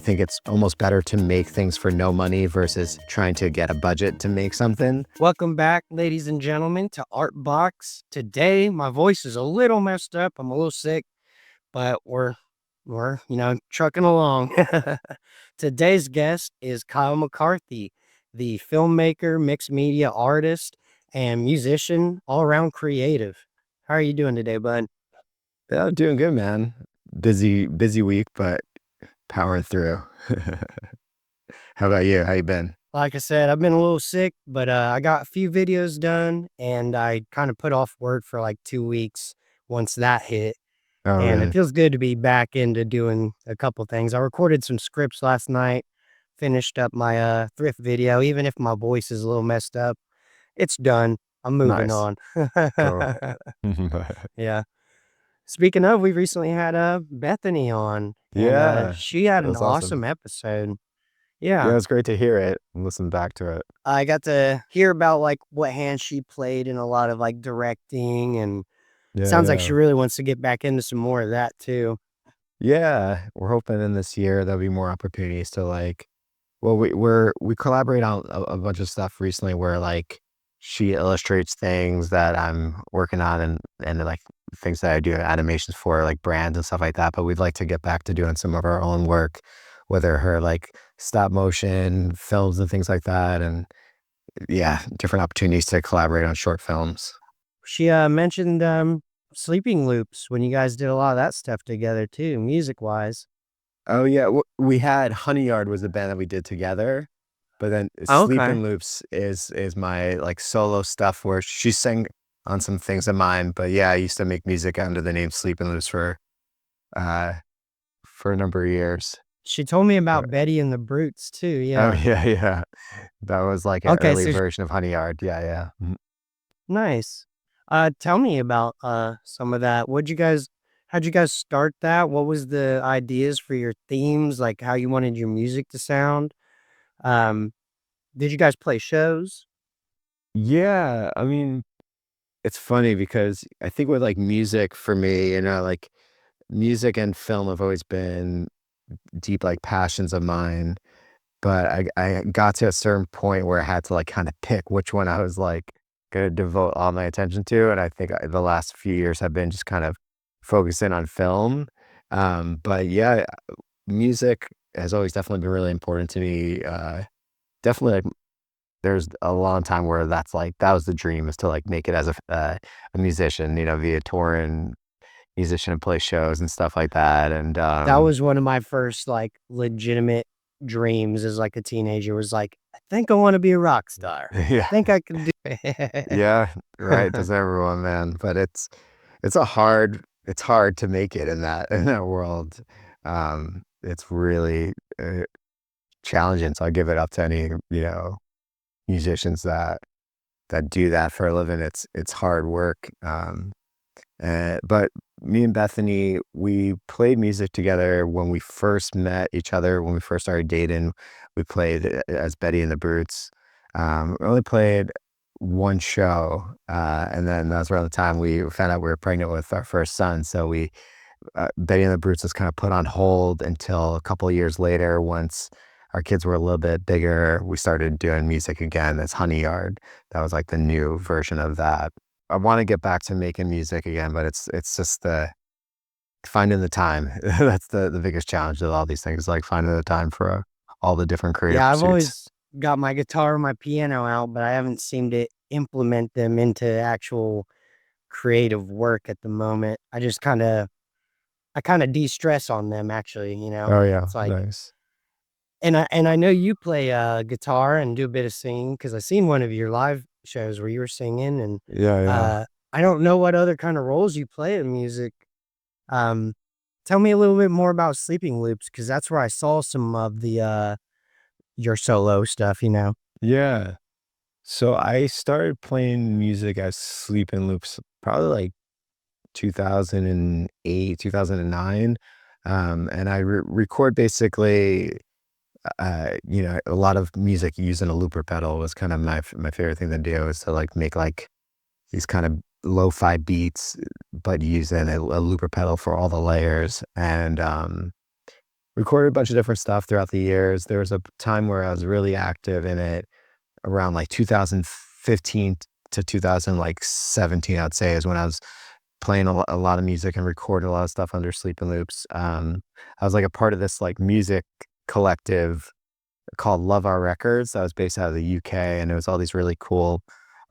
think it's almost better to make things for no money versus trying to get a budget to make something. Welcome back, ladies and gentlemen, to ARTBOX. Today, my voice is a little messed up. I'm a little sick, but we're trucking along. Today's guest is Kyle McCarthy, the filmmaker, mixed media artist, and musician, all-around creative. How are you doing today, bud? Yeah, I'm doing good, man. Busy week, but powering through. How about you? How you been? Like I said, I've been a little sick, but I got a few videos done, and I kind of put off work for like 2 weeks once that hit. Oh, And it really? feels good to be back into doing a couple things. I recorded some scripts last night, finished up my thrift video. Even if my voice is a little messed up, it's done. I'm moving Nice. on. Cool. Yeah. Speaking of, we recently had Bethany on, and Yeah, she had that an was awesome. awesome episode. Yeah, Yeah. it was great to hear it and listen back to it. I got to hear about like what hand she played in a lot of like directing, and Yeah, sounds like she yeah. really wants to get back into some more of that too. Yeah, we're hoping in this year there'll be more opportunities to we collaborate on a bunch of stuff recently where like she illustrates things that I'm working on and like things that I do animations for like brands and stuff like that. But we'd like to get back to doing some of our own work, whether her like stop motion films and things like that. And yeah, different opportunities to collaborate on short films. She mentioned sleeping loops when you guys did a lot of that stuff together too, music wise. Oh yeah, we had Honey Yard was the band that we did together, but then Okay. Sleeping Loops is my like solo stuff where she sang on some things of mine. But yeah, I used to make music under the name Sleeping Loops uh for a number of years. She told me But, about Betty and the Brutes too. oh Yeah. yeah, yeah, that was like an Okay, early so version of Honey Yard. Yeah, yeah. nice. Tell me about some of that. How'd you guys start that? What was the ideas for your themes, like how you wanted your music to sound? Um, did you guys play shows? Yeah, I mean, it's funny because I think with like music for me, like music and film have always been deep like passions of mine. But I got to a certain point where I had to, like, kinda pick which one I was, like, gonna devote all my attention to, and I think the last few years have been just kind of focusing on film. But yeah, music has always definitely been really important to me. Definitely, like, there's a long time where that's, like that was the dream is to, like, make it as a musician, be a touring musician and play shows and stuff like that, and, That was one of my first like legitimate dreams as like a teenager was like, I think I want to be a rock star. I yeah. think I can do it. Yeah, right, does everyone, man, but it's hard to make it in that world. It's really, challenging, so I give it up to any, musicians that do that for a living. It's hard work, but me and Bethany, we played music together when we first met each other, when we first started dating. We played as Betty and the Brutes. We only played one show, and then that was around the time we found out we were pregnant with our first son. So Betty and the Brutes was kind of put on hold until a couple of years later. Once our kids were a little bit bigger, we started doing music again as Honey Yard. That was like the new version of that. I want to get back to making music again, but it's just the finding the time. That's the biggest challenge with all these things, like finding the time for all the different creative Yeah, I've pursuits. always got my guitar and my piano out, but I haven't seemed to implement them into actual creative work at the moment. I kind of de-stress on them actually, you know. Oh yeah, It's like nice. and I know you play guitar and do a bit of singing because I seen one of your live shows where you were singing and Yeah, yeah. I don't know what other kind of roles you play in music. Um, tell me a little bit more about Sleeping Loops because that's where I saw some of the your solo stuff, you know. Yeah. So I started playing music as Sleeping Loops probably like 2008, 2009. And I record basically, a lot of music using a looper pedal was kind of my favorite thing to do is to like make like these kind of lo-fi beats, but using a looper pedal for all the layers. And recorded a bunch of different stuff throughout the years. There was a time where I was really active in it around like 2015 to 2017, I'd say, is when I was playing a lot of music and recording a lot of stuff under Sleep and Loops. I was like a part of this like music collective called Love Our Records that was based out of the UK, and it was all these really cool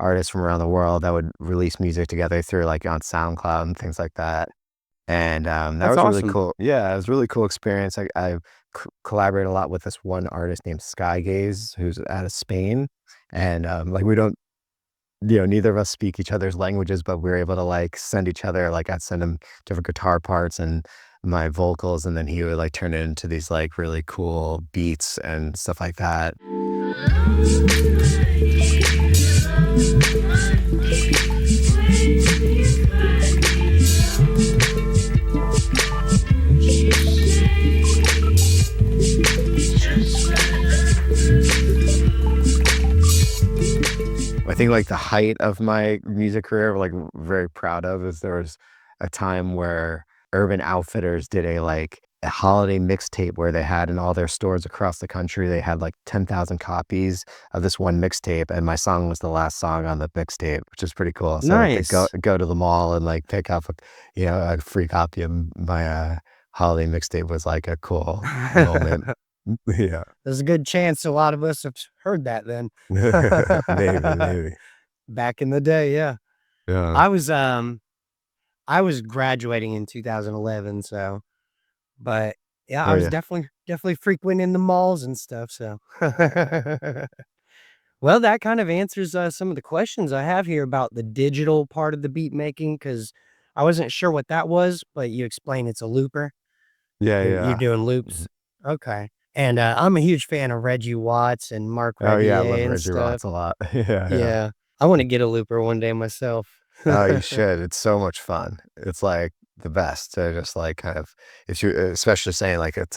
artists from around the world that would release music together through like on SoundCloud and things like that. And that That's was a really awesome. cool, yeah, it was a really cool experience. I collaborated a lot with this one artist named Skygaze, who's out of Spain, and like we don't, neither of us speak each other's languages, but we were able to like send each other, like I'd send him different guitar parts and my vocals, and then he would like turn it into these like really cool beats and stuff like that. I think like the height of my music career, like very proud of, is there was a time where Urban Outfitters did a holiday mixtape where they had in all their stores across the country, they had like 10,000 copies of this one mixtape, and my song was the last song on the mixtape, which is pretty cool. So like to go Nice. go to the mall and like pick up a free copy of my holiday mixtape was like a cool moment. Yeah. There's a good chance a lot of us have heard that then. Maybe, maybe. Back in the day, yeah. Yeah. I was, um I was graduating in 2011, so but, yeah, I Oh, was yeah. definitely frequenting the malls and stuff, so well, that kind of answers, some of the questions I have here about the digital part of the beat making because I wasn't sure what that was, but you explained it's a looper. Yeah, You're yeah. doing Mhm. loops. Okay. And, I'm a huge fan of Reggie Watts and Mark Oh, yeah, I love Revier and Reggie stuff. Watts a lot. Yeah, yeah. Yeah. I wanna get a looper one day myself. Oh, you should. It's so much fun. It's, like, the best to just, like, kind of if you especially saying, like, it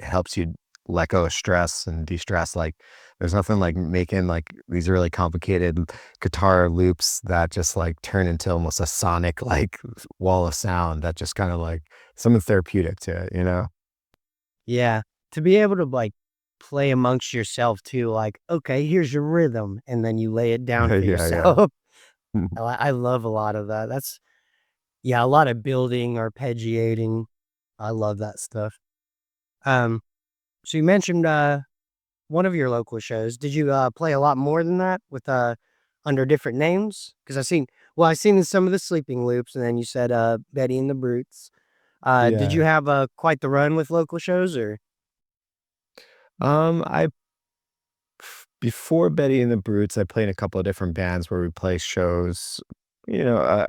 helps you let go of stress and de-stress, like, there's nothing like making, like, these really complicated guitar loops that just, like, turn into almost a sonic, like, wall of sound that just kinda, like something therapeutic to it, you know? Yeah. To be able to, like, play amongst yourself too, like, "Okay, here's your rhythm," and then you lay it down for Yeah, yeah. yourself. I love a lot of that. That's yeah, a lot of building, arpeggiating. I love that stuff. Um, so you mentioned, one of your local shows. Did you, play a lot more than that with, under different names? Because I seen some of the Sleeping Loops, and then you said, Betty and the Brutes. Did you Yeah. have, quite the run with local shows, or I Before Betty and the Brutes, I played in a couple of different bands where we play shows,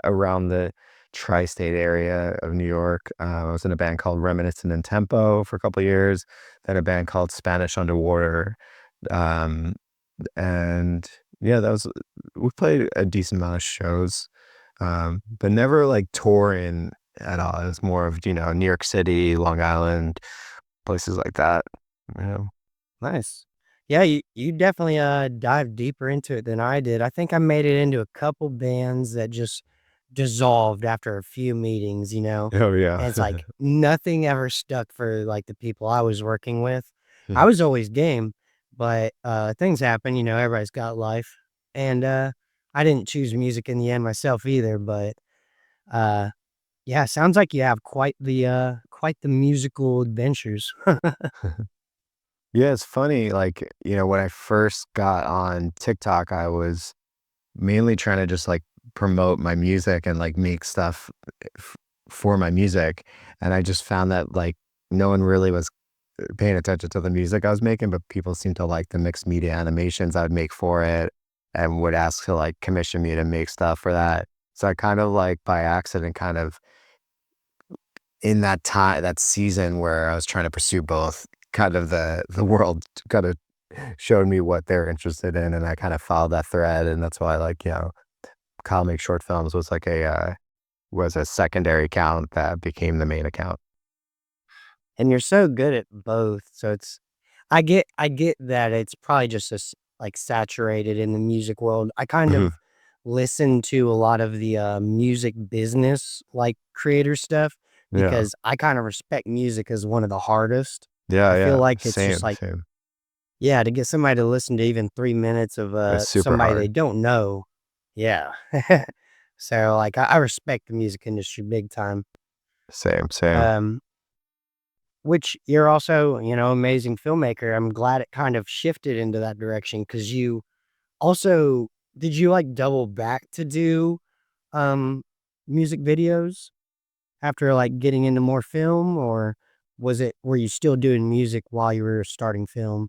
around the tri-state area of New York. I was in a band called Reminiscent and Tempo for a couple of years, then a band called Spanish Underwater. Um, and yeah, that was we played a decent amount of shows, but never like touring at all. It was more of, New York City, Long Island, places like that. Yeah. nice. Yeah, you definitely, dived deeper into it than I did. I think I made it into a couple bands that just dissolved after a few meetings, you know? Oh, yeah. And it's like nothing ever stuck for, like, the people I was working with. I was always game, but, things happen, everybody's got life. And, I didn't choose music in the end myself either, but, uh, yeah, sounds like you have quite the musical adventures. Yeah, it's funny, like, when I first got on TikTok, I was mainly trying to just, like, promote my music and, like, make stuff f for my music, and I just found that, like, no one really was paying attention to the music I was making, but people seemed to like the mixed media animations I would make for it and would ask to, like, commission me to make stuff for that. So I kind of, like, by accident, kind of in that season where I was trying to pursue both, kind of the world kinda showed me what they're interested in, and I kind of followed that thread, and that's why, like, Kyle Makes Short Films was a secondary account that became the main account. And you're so good at both, so I get that it's probably just as, like, saturated in the music world. I kind Mhm. of listen to a lot of the, music business, like, creator stuff Yeah. because I kinda respect music as one of the hardest. Yeah, I feel yeah. like it's just Same, like, same. yeah, to get somebody to listen to even 3 minutes of, It's super somebody they hard. don't know. Yeah. So, like, I respect the music industry big time. Same, same. Um, which you're also, amazing filmmaker. I'm glad it kind of shifted into that direction because you also did you, like, double back to do, um, music videos after, like, getting into more film, or were you still doing music while you were starting film?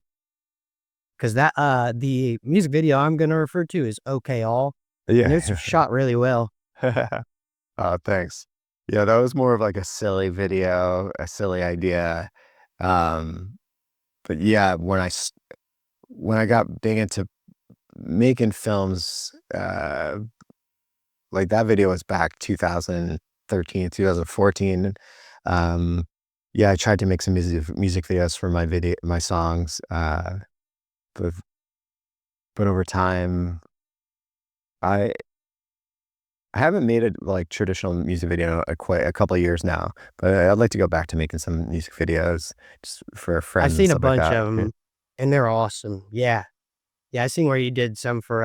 'Cause the music video I'm gonna refer to is "Okay All," and it's Yeah. shot really well. Oh, thanks. Yeah, that was more of like a silly video, a silly idea. Um, but yeah, when I got big into making films, like that video was back 2013, 2014. Um, yeah, I tried to make some music videos for my songs, but over time, I I haven't made a, like, traditional music video in quite a couple of years now, but I'd like to go back to making some music videos just for I've friends and seen a stuff like bunch that. of Yeah. them, and they're awesome. Yeah. Yeah, I seen where you did some for,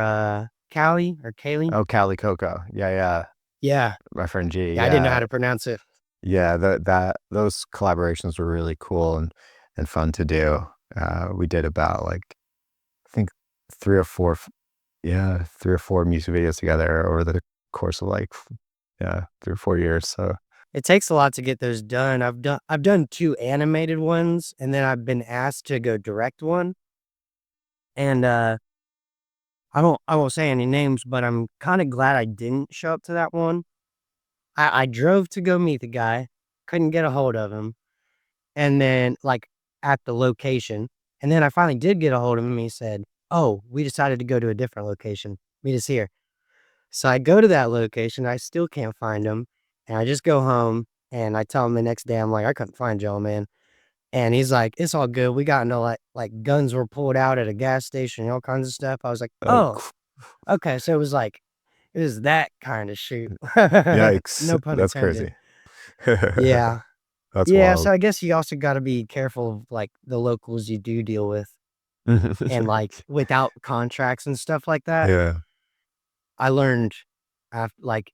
Callie or Kaylee? Oh, Cali Coco. Yeah, yeah. Yeah. My friend G, Yeah, I didn't know how yeah. to pronounce it. Yeah, those collaborations were really cool and fun to do. We did about, like, I think 3 or 4 f yeah, 3 or 4 music videos together over the course of, like, yeah, 3 or 4 years, so It takes a lot to get those done. I've done 2 animated ones, and then I've been asked to go direct one, and, I won't say any names, but I'm kinda glad I didn't show up to that one. I drove to go meet the guy, couldn't get a hold of him, and then, like, at the location, and then I finally did get a hold of him, and he said, "Oh, we decided to go to a different location. Meet us here." So I go to that location, I still can't find him, and I just go home, and I tell him the next day, I'm like, "I couldn't find y'all, man." And he's like, "It's all good. We got into, like, guns were pulled out at a gas station and all kinds of stuff." I was like, oh, "Oh, okay." So it was that kinda shoot. yikes, No pun that's intended. crazy. Yeah. That's Yeah, so wild. I guess you also gotta be careful of, like, the locals you do deal with, and, like, without contracts and stuff like that, Yeah. I learned like,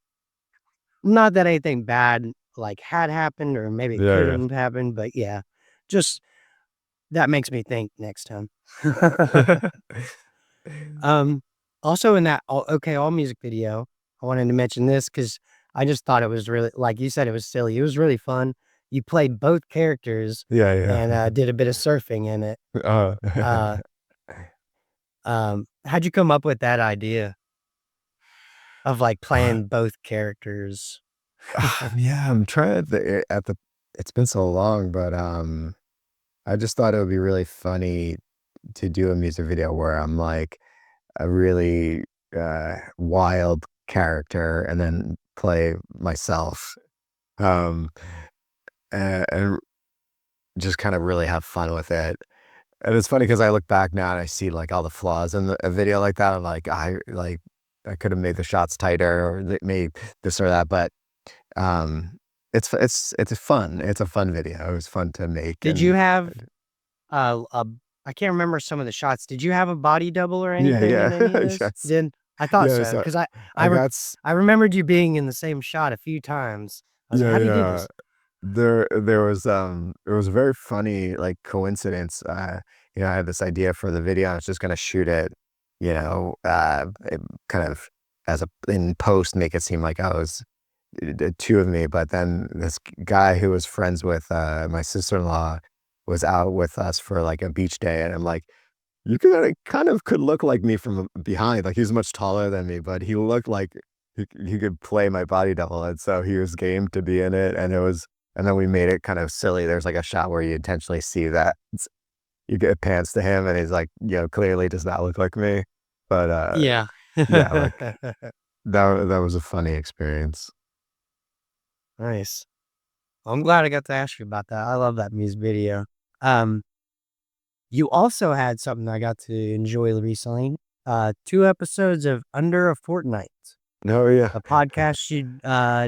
not that anything bad, like, had happened or maybe it Yeah, could yeah. have happened, but yeah, just that makes me think next time. Um, Also in that OK All music video, I wanted to mention this because I just thought it was really like you said, it was silly. It was really fun. You played both characters Yeah, and, yeah. did a bit of surfing in it. Uh, Uh, how'd you come up with that idea of, like, uh, playing both characters? yeah, I'm trying at the it's been so long, but, I just thought it would be really funny to do a music video where I'm, like, a really, wild character and then play myself, um, and just kind of really have fun with it. And it's funny because I look back now and I see, like, all the flaws in a video like that. I'm I could have made the shots tighter or made this or that, but, um, it's a fun video. It was fun to make Did you and have, a I can't remember some of the shots. Did you have a body double or yeah, anything in yeah. any of this? Yes. Did I thought Yeah, so so 'cause I I re got I remembered you being in the same shot a few times. I was like, yeah, "How do you do yeah. this?" It was a very funny, like, coincidence, I had this idea for the video, I was just gonna shoot it, kind of as a in post, make it seem like I was the 2 of me, but then this guy who was friends with, my sister-in-law was out with us for, like, a beach day, and I'm like, "You kind of could look like me from behind," like, he's much taller than me, but he looked like he could play my body double, and so he was game to be in it, and then we made it kind of silly. There's, like, a shot where you intentionally see that you get pans to him, and he's, like, clearly does not look like me, but, Yeah. yeah, like, that was a funny experience. Nice. I'm glad I got to ask you about that. I love that music video. Um, you also had something I got to enjoy recently, 2 episodes of Under a Fortnight, No, yeah. a podcast you,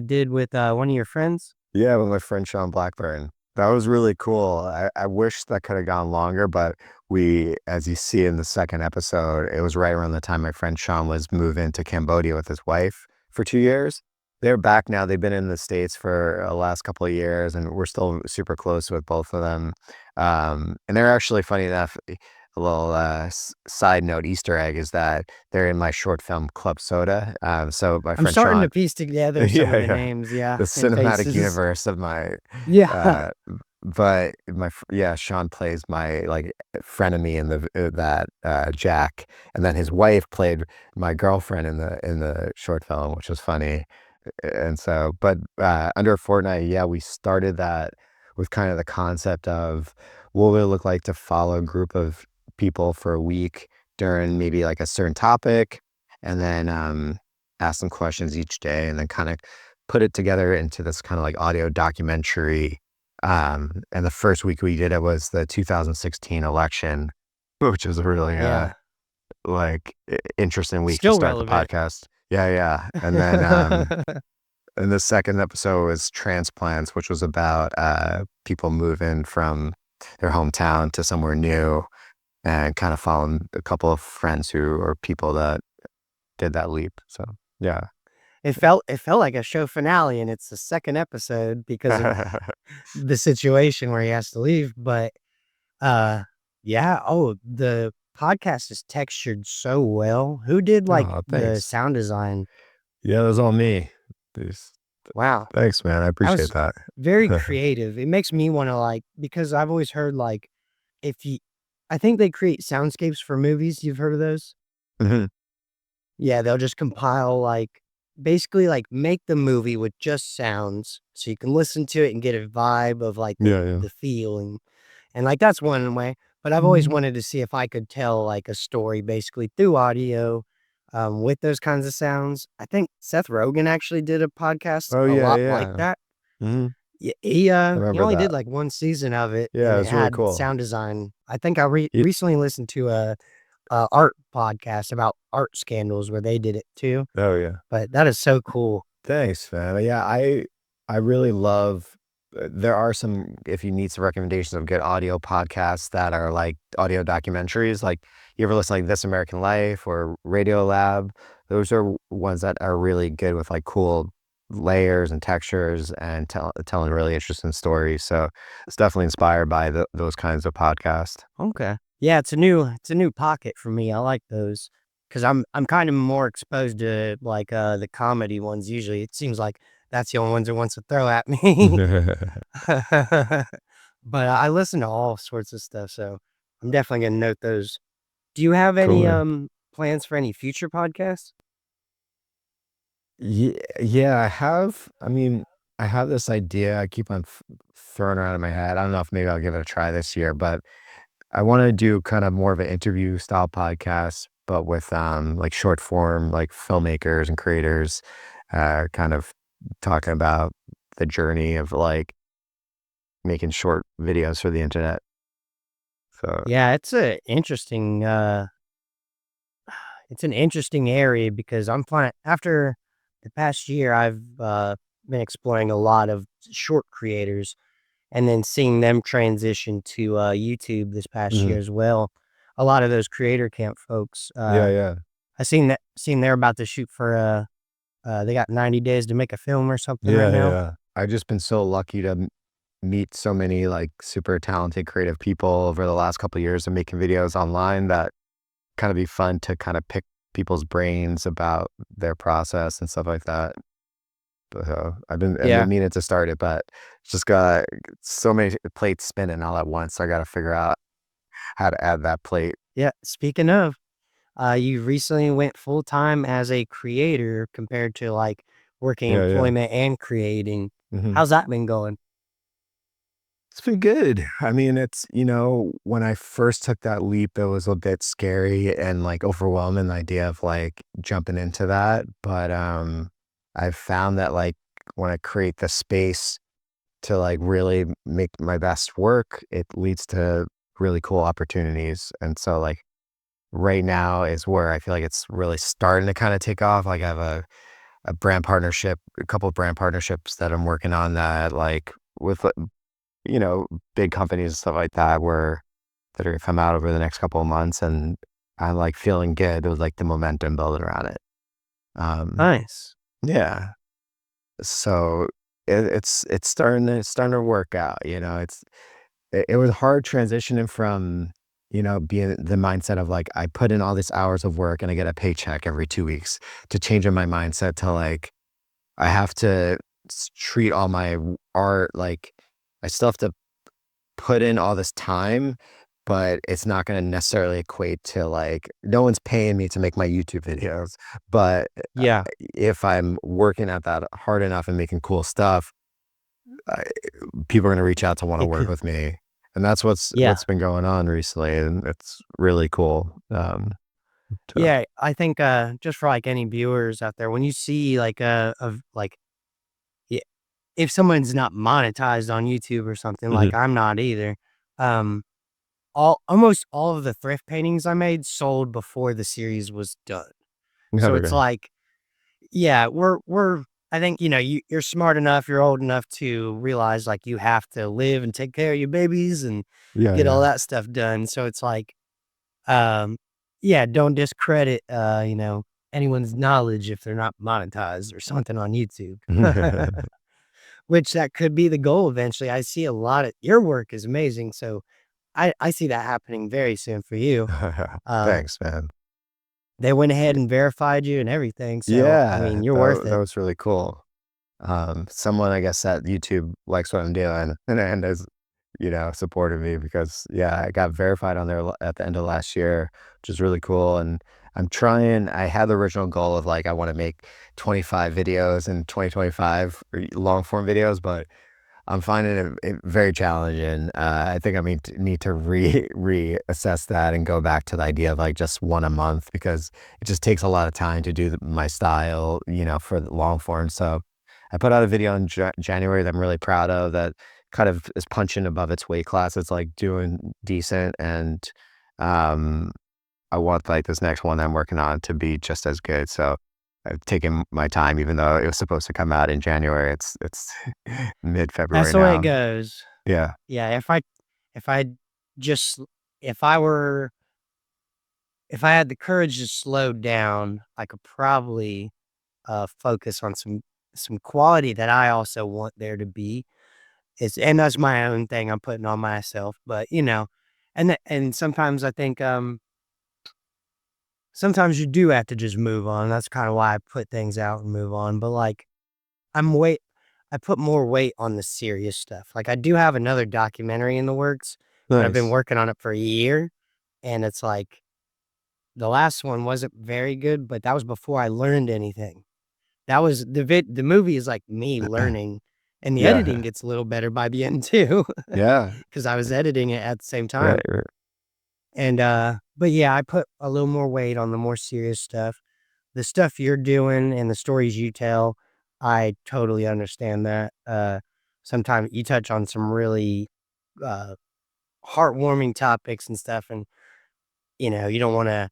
did with, one of your friends. Yeah, with my friend Sean Blackburn. That was really cool. I wish that could have gone longer, but as you see in the second episode, it was right around the time my friend Sean was moving to Cambodia with his wife for 2 years. They're back now. They've been in the States for the last couple of years, and we're still super close with both of them. And they're actually, funny enough, a little side note Easter egg is that they're in my short film Club Soda. So my I'm friend starting Sean, to piece together some of yeah, the yeah, names, yeah, the and cinematic faces. universe of my Yeah. uh, but yeah, Sean plays my, like, frenemy in Jack, and then his wife played my girlfriend in the short film, which was funny, and so but, under a fortnight, yeah, we started that with kind of the concept of what would it look like to follow a group of people for a week during maybe, like, a certain topic, and then, ask them questions each day, and then kinda put it together into this kinda, like, audio documentary. And the first week we did it was the 2016 election, which was a really, Yeah. like, interesting week to Still start the relevant. podcast. Yeah, yeah, and then, and the second episode was transplants, which was about, people moving from their hometown to somewhere new and kinda following a couple of friends who or people that did that leap, so, yeah. It felt like a show finale, and it's the second episode because of the situation where he has to leave, but, uh, yeah, the podcast is textured so well. Who did, like, Oh, the thanks. sound design? Yeah, it was all me. These Wow, Thanks, man, I that appreciate was that. very creative. It makes me wanna, like because I've always heard, like, if you I think they create soundscapes for movies, you've heard of those? Mhm. Yeah, they'll just compile, like basically, like, make the movie with just sounds so you can listen to it and get a vibe of, like, Yeah, yeah. the feeling, and, like, that's one way, but I've always Mhm. wanted to see if I could tell, like, a story basically through audio, with those kinds of sounds. I think Seth Rogen actually did a podcast Oh, a yeah, lot like yeah. that. Mhm. Yeah, I he remember only did, that. like, 1 season of it, Yeah, and it it was really had cool. sound design. I think I He recently listened to a art podcast about art scandals where they did it too, Oh, yeah. but that is so cool. Thanks, man. Yeah, I really love there are some if you need some recommendations of good audio podcasts that are like audio documentaries, like, you ever listen to, like, This American Life or Radio Lab? Those are ones that are really good with, like, cool layers and textures and telling really interesting stories, so it's definitely inspired by those kinds of podcasts. Okay. Yeah, it's a new pocket for me. I like those because I'm kind of more exposed to like the comedy ones usually. It seems like that's the only ones it wants to throw at me. But I listen to all sorts of stuff, so I'm definitely gonna note those. Do you have Cool, any man. plans for any future podcasts? Yeah, I mean, I have this idea I keep on throwing around in my head. I don't know if maybe I'll give it a try this year, but I want to do kind of more of an interview style podcast, but with like short form, like filmmakers and creators, kind of talking about the journey of like making short videos for the internet. So Yeah, it's an interesting area because I'm fine after the past year I've been exploring a lot of short creators and then seeing them transition to, YouTube this past mhm. year as well. A lot of those creator camp folks, Yeah, yeah, I seen they're about to shoot for, they got 90 days to make a film or something right yeah, now. yeah. I've just been so lucky to meet so many like super talented creative people over the last couple of years of making videos online that kind of be fun to kind of pick people's brains about their process and stuff like that. But, I've Yeah, been meaning to start it, but it's just got so many plates spinning all at once. So I got to figure out how to add that plate. yeah, speaking of, you recently went full-time as a creator compared to, like, working Yeah, yeah. employment and creating. Mhm. How's that been going? It's been good. I mean, when I first took that leap, it was a bit scary and like overwhelming the idea of like jumping into that. But I've found that like when I create the space to like really make my best work, it leads to really cool opportunities. And so like right now is where I feel like it's really starting to kind of take off. Like I have a couple of brand partnerships that I'm working on that like with big companies and stuff like that that are gonna come out over the next couple of months, and I'm like feeling good with like the momentum building around it. Um, Nice. yeah. So it's starting to work out. It was hard transitioning from, being the mindset of like I put in all these hours of work and I get a paycheck every 2 weeks, to changing my mindset to like I have to treat all my art like I still have to put in all this time, but it's not going to necessarily equate to like no one's paying me to make my YouTube videos, but Yeah. if I'm working at that hard enough and making cool stuff, I, people are going to reach out to want to It work could. with me, and that's what's Yeah. what's been going on recently, and it's really cool. To, Yeah. I think, just for like any viewers out there, when you see like of like, yeah, if someone's not monetized on YouTube or something, like Mhm. I'm not either, um, almost all of the thrift paintings I made sold before the series was done. So it's Okay. like, yeah, we're I think, you're smart enough, you're old enough to realize, like, you have to live and take care of your babies and Yeah, get all yeah. that stuff done, so it's like, um, yeah, don't discredit, anyone's knowledge if they're not monetized or something on YouTube. Which that could be the goal eventually. I see a lot of your work is amazing, so I see that happening very soon for you. Uh, Thanks, man. they went ahead and verified you and everything, so, I Yeah, mean, you're worth that it. was really cool. Someone, I guess, at YouTube likes what I'm doing and has, supported me because, yeah, I got verified on there at the end of last year, which is really cool. And I had the original goal of like, I want to make 25 videos in 2025, long form videos, but I'm finding it very challenging. I think I need to reassess that and go back to the idea of like just one a month, because it just takes a lot of time to do my style, for the long form. So I put out a video in January that I'm really proud of, that kind of is punching above its weight class. It's like doing decent, and um, I want like this next one that I'm working on to be just as good. So I've taken my time, even though it was supposed to come out in January. It's That's mid-February the way it now. goes. Yeah. Yeah, if I just if I were if I had the courage to slow down, I could probably, focus on some quality that I also want there to be. And that's my own thing I'm putting on myself, but, and sometimes I think, sometimes you do have to just move on. That's kinda why I put things out and move on, but, like, I'm weight I put more weight on the serious stuff. Like, I do have another documentary in the works, but I've been Nice. working on it for a year, and it's like, the last one wasn't very good, but that was before I learned anything. That was the movie is like me learning, and the editing Yeah. gets a little better by the end too, Yeah. because I was editing it at the same Right, time. right. And, but yeah, I put a little more weight on the more serious stuff. The stuff you're doing and the stories you tell, I totally understand that. Sometimes you touch on some really, uh, heartwarming topics and stuff, and, you don't wanna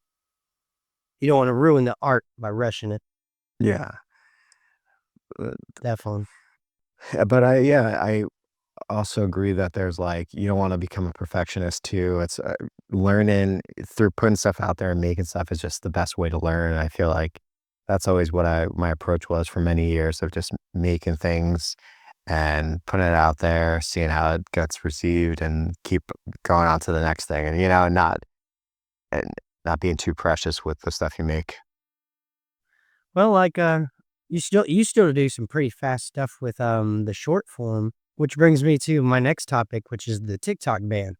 ruin the art by rushing it, Yeah. Uh, definitely. but I also agree that there's like you don't want to become a perfectionist too. It's learning through putting stuff out there and making stuff is just the best way to learn. I feel like that's always what I my approach was for many years, of just making things and putting it out there, seeing how it gets received, and keep going on to the next thing. And and not being too precious with the stuff you make. Well, like, you still do some pretty fast stuff with, the short form, which brings me to my next topic, which is the TikTok ban,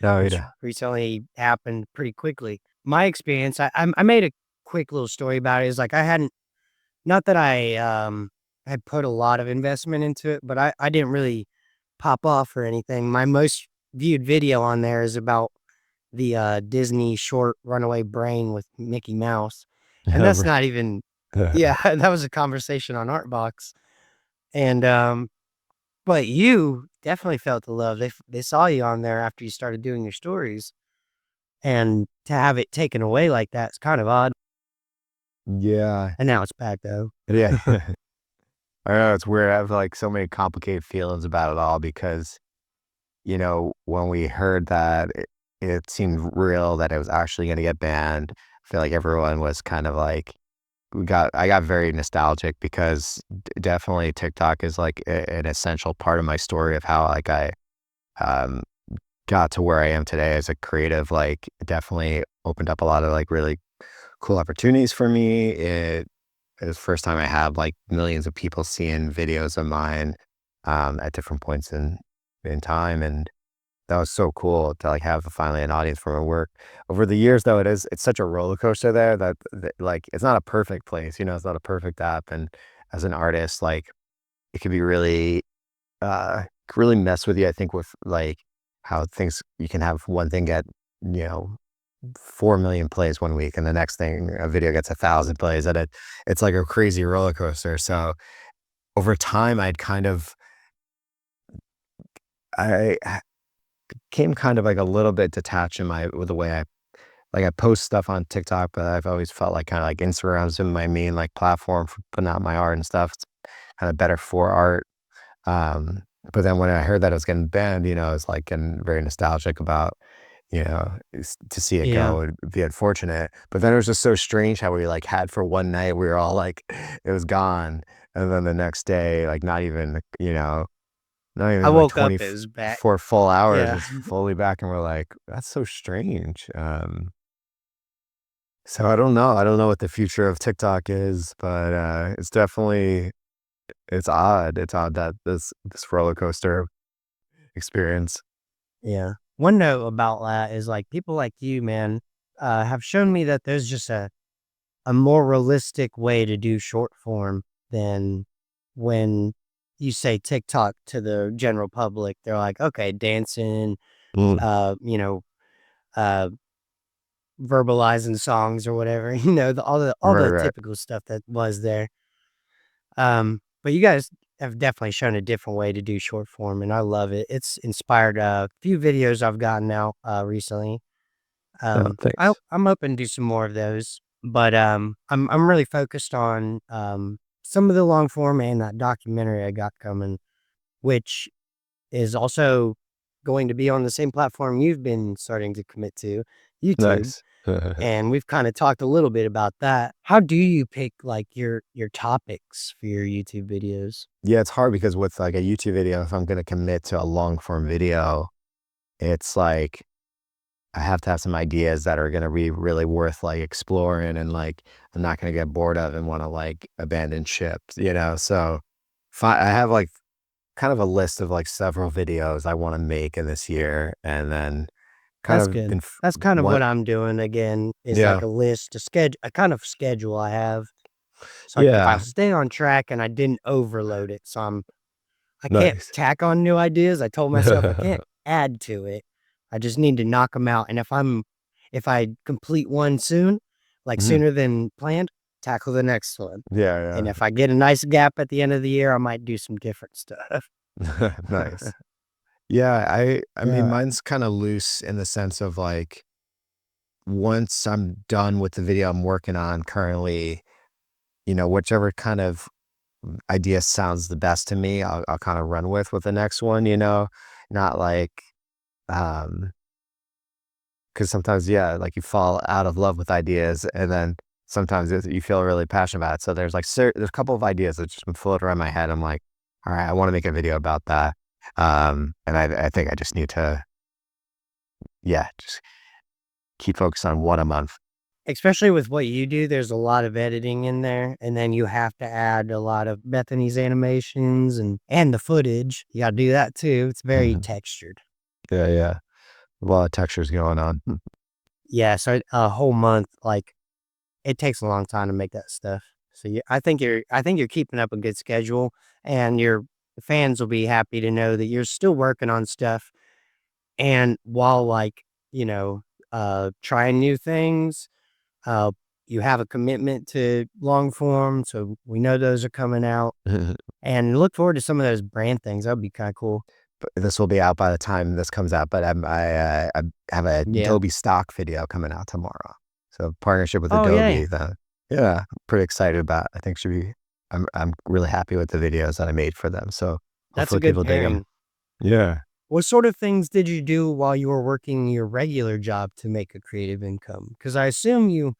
No, which yeah. recently happened pretty quickly. My experience, I made a quick little story about it, is like I hadn't not that I, had put a lot of investment into it, but I didn't really pop off or anything. My most viewed video on there is about the, Disney short Runaway Brain with Mickey Mouse, and that's not even yeah, that was a conversation on ARTBOX, and, but you definitely felt the love. They saw you on there after you started doing your stories, and to have it taken away like that is kind of odd, Yeah. and now it's back though. Yeah. I know it's weird. I have like so many complicated feelings about it all because when we heard that it seemed real that it was actually gonna get banned, I feel like everyone was kind of like I got very nostalgic because definitely TikTok is like an essential part of my story of how like I um got to where I am today as a creative. Like it definitely opened up a lot of like really cool opportunities for me. It was the first time I had like millions of people seeing videos of mine at different points in time, and that was so cool to like have finally an audience for my work. Over the years, though, it's such a roller coaster there that like it's not a perfect place. It's not a perfect app, and as an artist, like it can be really mess with you. I think with like how things you can have one thing get you know 4 million plays one week, and the next thing a video gets 1,000 plays, and it's like a crazy roller coaster. So over time, I came kind of like a little bit detached in my with the way I post stuff on TikTok, but I've always felt like kind of like Instagram's been my main like platform for putting out my art and stuff. It's kind of better for art. Um, but then when I heard that it was getting banned, I was like getting very nostalgic about, to see it Yeah. go would be unfortunate. But then it was just so strange how we like had for one night, we were all like, it was gone. And then the next day, like not I even like woke up, it was back. 24 full hours, Yeah. it's fully back. And we're like, that's so strange. So I don't know. I don't know what the future of TikTok is, but it's odd. It's odd that this roller coaster experience. Yeah. One note about that is like people like you, man, have shown me that there's just a more realistic way to do short form than when you say TikTok to the general public. They're like, okay, dancing, Mm, uh, you know, uh, verbalizing songs or whatever, all right, the right. typical stuff that was there. But you guys have definitely shown a different way to do short form, and I love it. It's inspired a few videos I've gotten out recently. No, thanks. I'm open to do some more of those, but I'm really focused on some of the long form and that documentary I got coming, which is also going to be on the same platform you've been starting to commit to, YouTube. Nice. And we've kind of talked a little bit about that. How do you pick like your topics for your YouTube videos? Yeah, it's hard because with like a YouTube video, if I'm gonna commit to a long form video, it's like I have to have some ideas that are gonna be really worth like exploring and like I'm not gonna get bored of and want to like abandon ship, So I have like kind of a list of like several videos I want to make in this year, and then kind That's of good. That's kind of one, what I'm doing again is yeah, like a list, a kind of schedule I have. So like if I yeah, stay on track and I didn't overload it, so I can't nice. tack on new ideas. I told myself I can't add to it. I just need to knock them out. And if I complete one soon, like Mhm. sooner than planned, tackle the next one. And Yeah, if I get a nice gap at the end of the year, I might do some different stuff. yeah, nice. Yeah, I mean, Yeah, mine's kind of loose in the sense of like once I'm done with the video I'm working on currently, whichever kind of idea sounds the best to me, I'll kind of run with the next one, not like, um, because sometimes, yeah, like you fall out of love with ideas, and then sometimes you feel really passionate about it. So there's like there's a couple of ideas that just been floating around my head. I'm like, all right, I want to make a video about that. And I think I just need to, yeah, just keep focused on one a month. especially with what you do, there's a lot of editing in there, and then you have to add a lot of Bethany's animations and the footage. You got to do that too. It's very Mhm. textured. Yeah, yeah. A lot of textures going on. Yeah, so a whole month, like it takes a long time to make that stuff. So I think you're keeping up a good schedule, and your fans will be happy to know that you're still working on stuff, and while like you know trying new things, uh, you have a commitment to long form. So we know those are coming out, and look forward to some of those brand things. That'd be kind of cool. But this will be out by the time this comes out, but I have a Yeah. Adobe stock video coming out tomorrow. So partnership with Oh Adobe yeah. that, yeah, I'm pretty excited about. I think should be I'm really happy with the videos that I made for them. So That's a hopefully good people dig them. pairing. Yeah. What sort of things did you do while you were working your regular job to make a creative income? Because I assume you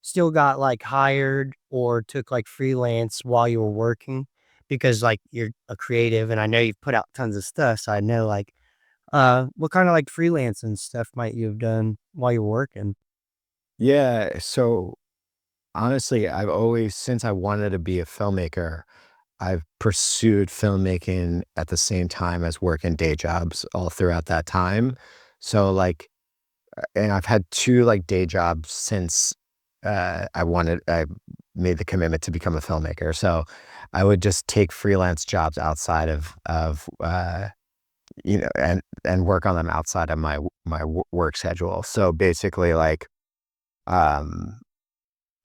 still got like hired or took like freelance while you were working because like you're a creative and I know you've put out tons of stuff. So I know like, what kind of like freelance and stuff might you have done while you were working? Yeah, so honestly, I've always since I wanted to be a filmmaker, I've pursued filmmaking at the same time as working day jobs all throughout that time. So, like and I've had 2, like, day jobs since, I made the commitment to become a filmmaker. So, I would just take freelance jobs outside and work on them outside of my work schedule. So, basically, like, um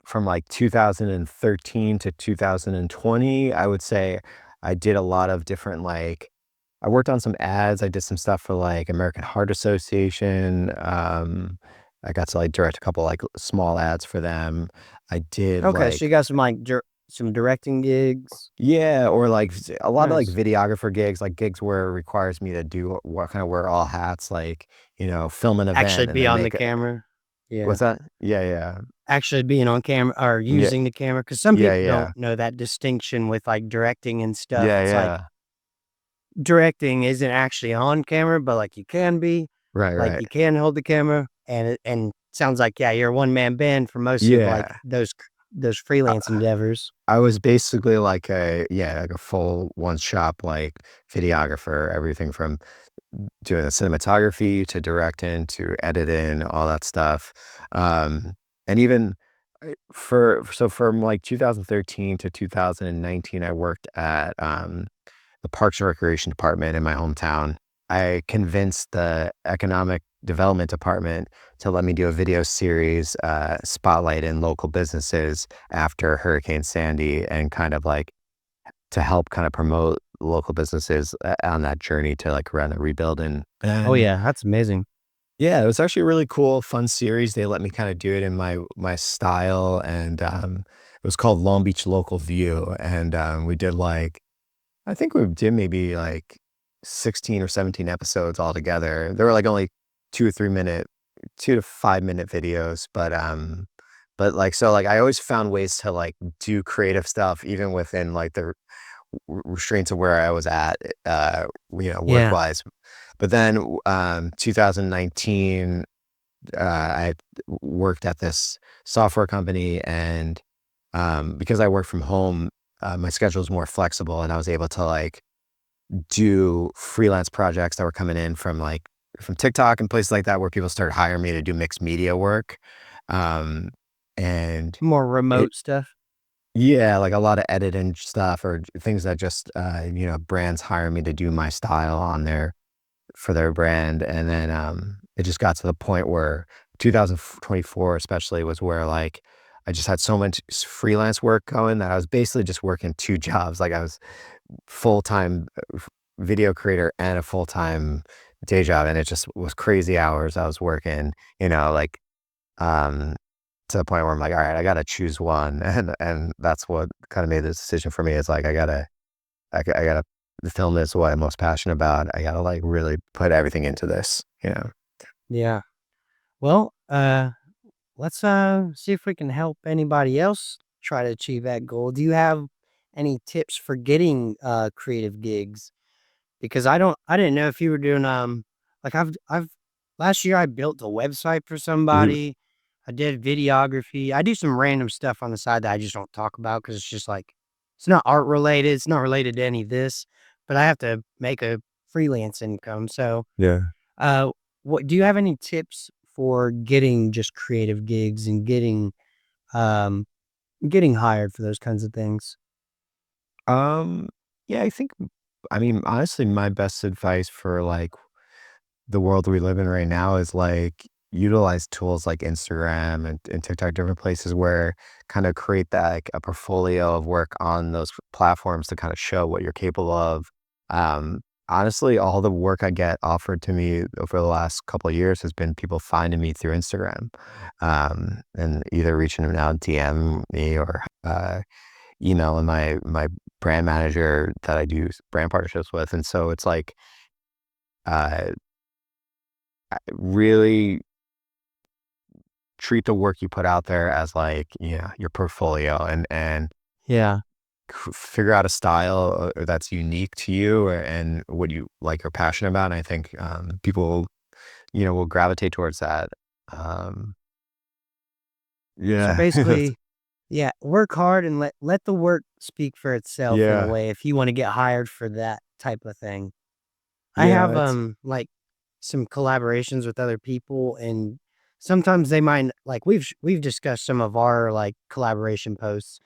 from like 2013 to 2020, I would say I did a lot of different like I worked on some ads. I did some stuff for like American Heart Association. I got to like direct a couple like small ads for them. I did Okay. So you like got some like, some directing gigs. yeah, or like a lot of like Nice. videographer gigs, like gigs where it requires me to do what kind of wear all hats, like film an Actually event and be then on the make it. camera. Yeah. What's that? Yeah, yeah, Actually being on camera or yeah, using the camera, because some yeah, people don't yeah, know that distinction with, like, directing and stuff. yeah, It's like yeah. directing isn't actually on camera, but, like, you can be. Right, Like, right. you can hold the camera, and sounds like, yeah, you're a one-man band for most of, like, Yeah. those freelance endeavors. I was basically like like a full one-shop, like, videographer, everything from doing the cinematography to directing to editing, all that stuff. And even, from, like, 2013 to 2019, I worked at, the Parks and Recreation Department in my hometown. I convinced the Economic Development Department to let me do a video series, spotlighting local businesses after Hurricane Sandy and kind of like to help kind of promote local businesses on that journey to like run a rebuilding. Oh, And yeah, that's amazing. yeah, it was actually a really cool, fun series. They let me kind of do it in my style, and it was called Long Beach Local View, and we did like I think we did maybe like 16 or 17 episodes altogether. They were like only 2 or 3 minute, 2 to 5 minute videos, but like so like I always found ways to like do creative stuff even within like the restraints of where I was at, work Yeah. wise. But then 2019, I worked at this software company, and because I work from home, my schedule is more flexible, and I was able to like do freelance projects that were coming in from TikTok and places like that where people started hiring me to do mixed media work. Um, and More it remote stuff. yeah, like a lot of editing stuff or things that just brands hire me to do my style on their for their brand. And then it just got to the point where 2024 especially was where like I just had so much freelance work going that I was basically just working 2 jobs. Like I was full-time video creator and a full-time day job, and it just was crazy hours I was working, like, um, to the point where I'm like, "All right, I gotta choose one," and that's what kinda made the decision for me is, like, I gotta film this what I'm most passionate about. I gotta, like, really put everything into this. Yeah. Well, let's, see if we can help anybody else try to achieve that goal. Do you have any tips for getting, creative gigs? Because I didn't know if you were doing, like I've last year I built a website for Mhm. somebody. I did videography. I do some random stuff on the side that I just don't talk about because it's just like it's not art related. It's not related to any of this, but I have to make a freelance income. So, Yeah. uh, what do you have any tips for getting just creative gigs and um getting hired for those kinds of things? Um, yeah, I mean, honestly, my best advice for, like, the world we live in right now is like utilize tools like Instagram and TikTok, different places where kind of create that like a portfolio of work on those platforms to kind of show what you're capable of. Honestly, all the work I get offered to me over the last couple of years has been people finding me through Instagram, and either reaching out, DM me, or emailing my brand manager that I do brand partnerships with, and so it's like uh, really treat the work you put out there as like, your portfolio and Yeah. figure out a style that's unique to you and what you like are passionate about. And I think people, will gravitate towards that. Um, So yeah, basically, yeah, work hard and let the work speak for itself in a yeah, way if you wanna get hired for that type of thing. I yeah. have, like, some collaborations with other people, and sometimes they might like, we've discussed some of our, like, collaboration posts.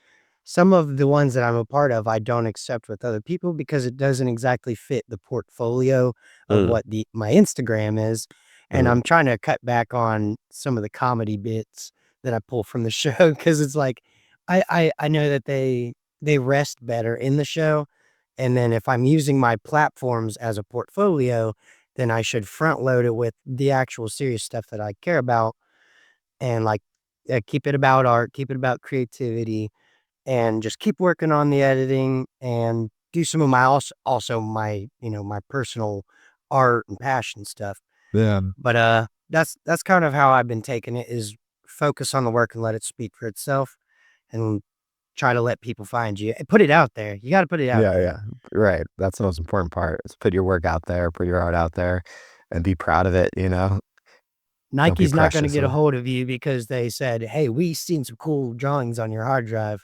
Some of the ones that I'm a part of, I don't accept with other people because it doesn't exactly fit the portfolio of Mm, what my Instagram is, and mm, I'm trying to cut back on some of the comedy bits that I pull from the show because it's like, I know that they rest better in the show, and then if I'm using my platforms as a portfolio, then I should front load it with the actual serious stuff that I care about and, like, keep it about art, keep it about creativity, and just keep working on the editing and do some of my also my, my personal art and passion stuff. yeah, But, that's kind of how I've been taking it is focus on the work and let it speak for itself and try to let people find you. And put it out there. You gotta put it out yeah, there. yeah. Right. That's the most important part is put your work out there, put your art out there, and be proud of it. Don't be Nike's not gonna precious get a of hold of you because they said, "Hey, we seen some cool drawings on your hard drive."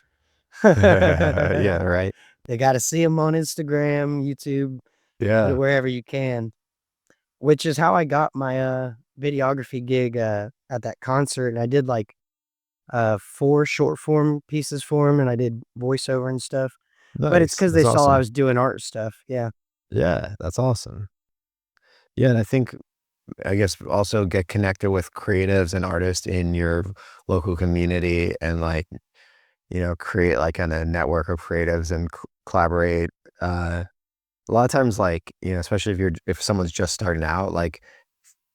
it. Yeah, right. They gotta see them on Instagram, YouTube, put it Yeah. wherever you can, which is how I got my, videography gig, at that concert, and I did, like, 4 short form pieces for him, and I did voiceover and stuff, but it's Nice. because That's they saw I awesome. was doing art stuff, yeah. Yeah, that's awesome. Yeah, and I guess also get connected with creatives and artists in your local community and like, create like a network of creatives and collaborate. Uh, a lot of times, like, especially if someone's just starting out, like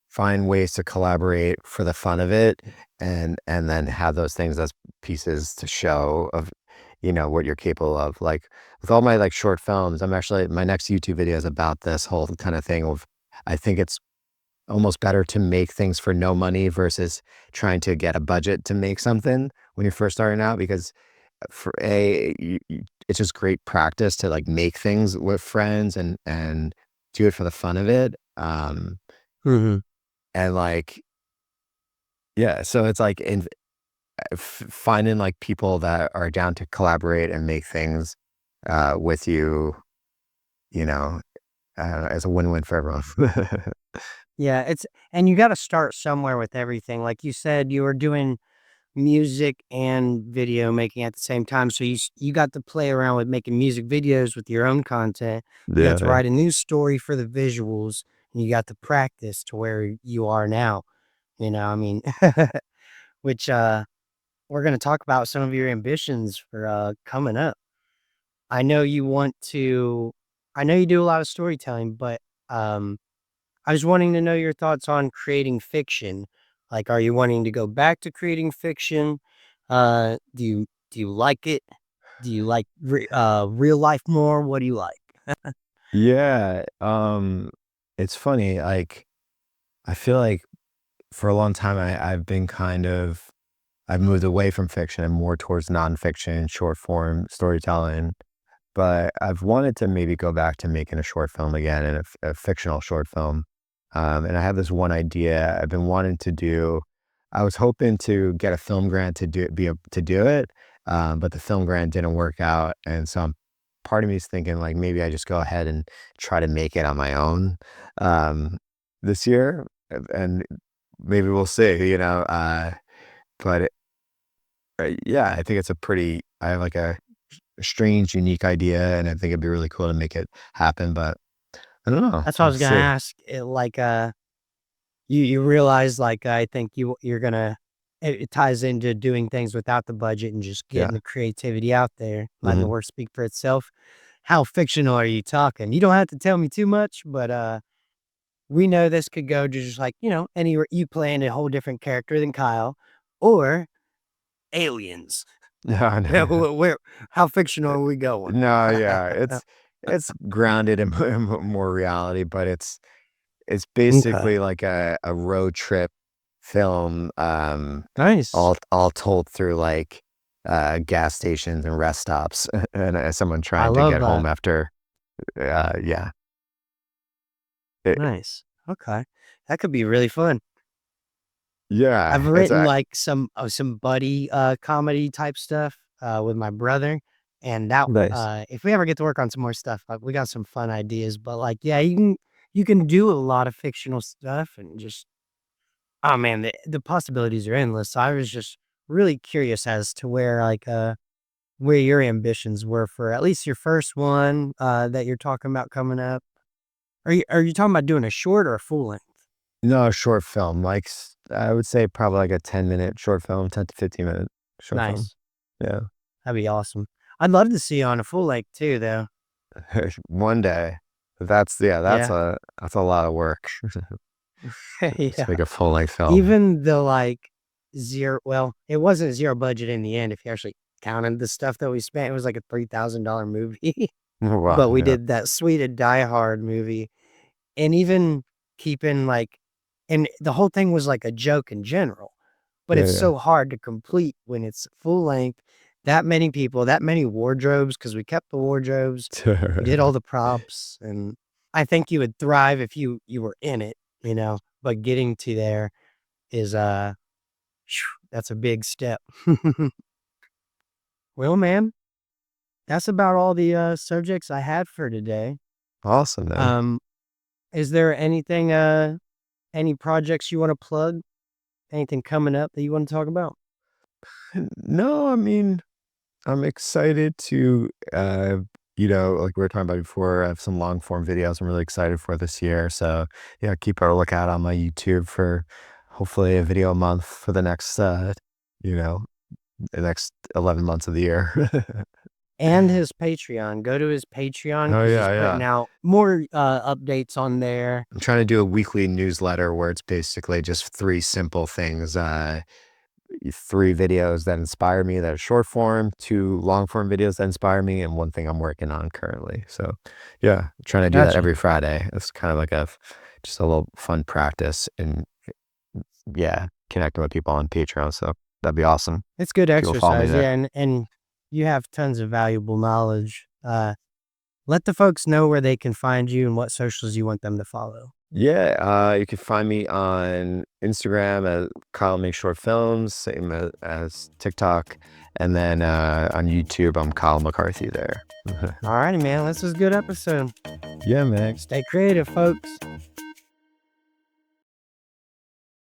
find ways to collaborate for the fun of it and then have those things as pieces to show of, what you're capable of. Like with all my like short films, I'm actually my next YouTube video is about this whole kind of thing of I think it's almost better to make things for no money versus trying to get a budget to make something when you're first starting out because it's just great practice to like make things with friends and do it for the fun of it. Mhm. And like, yeah, so it's like finding like people that are down to collaborate and make things with you, you know, as a win-win for everyone. Yeah, it's and you gotta start somewhere with everything, like you said, you were doing music and video making at the same time, so you got to play around with making music videos with your own content, you got Yeah, to yeah. write a new story for the visuals, and you got to practice to where you are now, I mean, which, we're gonna talk about some of your ambitions for, coming up. I know you want to I know you do a lot of storytelling, but, um I was wanting to know your thoughts on creating fiction. Like, are you wanting to go back to creating fiction? Do you like it? Do you like real life more? What do you like? Yeah, it's funny, like, I feel like for a long time, I've been I've moved away from fiction and more towards nonfiction, short form storytelling, but I've wanted to maybe go back to making a short film again and a fictional short film. And I have this one idea I've been wanting to do. I was hoping to get a film grant to do it, but the film grant didn't work out, and so part of me is thinking like maybe I just go ahead and try to make it on my own this year, and maybe we'll see. But yeah, I think it's I have like a strange, unique idea, and I think it'd be really cool to make it happen, but I don't know. That's what I We'll was gonna see. ask. Like, you realize like I think you're gonna it ties into doing things without the budget and just getting Yeah. the creativity out there, letting the Mhm. work speak for itself. How fictional are you talking? You don't have to tell me too much, but we know this could go to just like, you playing a whole different character than Kyle or aliens. No, Yeah, no. where how fictional are we going? No, yeah, it's grounded in in more reality, but It's Okay. basically like a road trip film, Nice. all told through, like, gas stations and rest stops and, someone I trying to love get home that. after yeah. It Nice. Okay. That could be really fun. I've yeah, it's written a like some buddy comedy type stuff with my brother, and that nice. if we ever get to work on some more stuff, we got some fun ideas. But like, yeah, you can do a lot of fictional stuff and just oh man, the possibilities are endless. So I was just really curious as to where your ambitions were for at least your first one that you're talking about coming up. Are you talking about doing a short or a full length? No, short film, like, I would say probably like a 10-minute short film, 10 to 15-minute short film. Nice. Yeah. That'd be awesome. I'd love to see you on a full length too, though. One day. That's yeah, Yeah. that's a lot of work to Yeah. make a full-length film. Even the, like, 0 well, it wasn't 0 budget in the end if you actually counted the stuff that we spent, it was like a $3,000 movie, Wow, but we yeah. did that Sweet Die Hard movie, and even keeping, like and the whole thing was like a joke in general, but Yeah, it's yeah. so hard to complete when it's full length, that many people, that many wardrobes because we kept the wardrobes, we did all the props, and I think you would thrive if you were in it, but getting to there is, that's a big step. Well, man, that's about all the, subjects I had for today. Awesome, man. Um, is there anything, any projects you wanna plug? Anything coming up that you wanna talk about? No, I mean, I'm excited to, like we were talking about before, I have some long form videos I'm really excited for this year. So, yeah, keep a lookout on my YouTube for hopefully a video a month for the next, you know, the next 11 months of the year. And his Patreon. Go to his Patreon Oh, because he's yeah, putting yeah. out more, updates on there. I'm trying to do a weekly newsletter where it's basically just three simple things. Three videos that inspire me that are short form, two long form videos that inspire me, and one thing I'm working on currently. So, yeah, I'm trying to do that Gotcha. every Friday. It's kind of like just a little fun practice and yeah, connecting with people on Patreon. So that'd be awesome. It's good If people follow me exercise, there. yeah, and you have tons of valuable knowledge. Let the folks know where they can find you and what socials you want them to follow. Yeah, you can find me on Instagram at Kyle Make Short Films, same as TikTok, and then on YouTube, I'm Kyle McCarthy there. Alrighty, man. This was a good episode. Yeah, man. Stay creative, folks.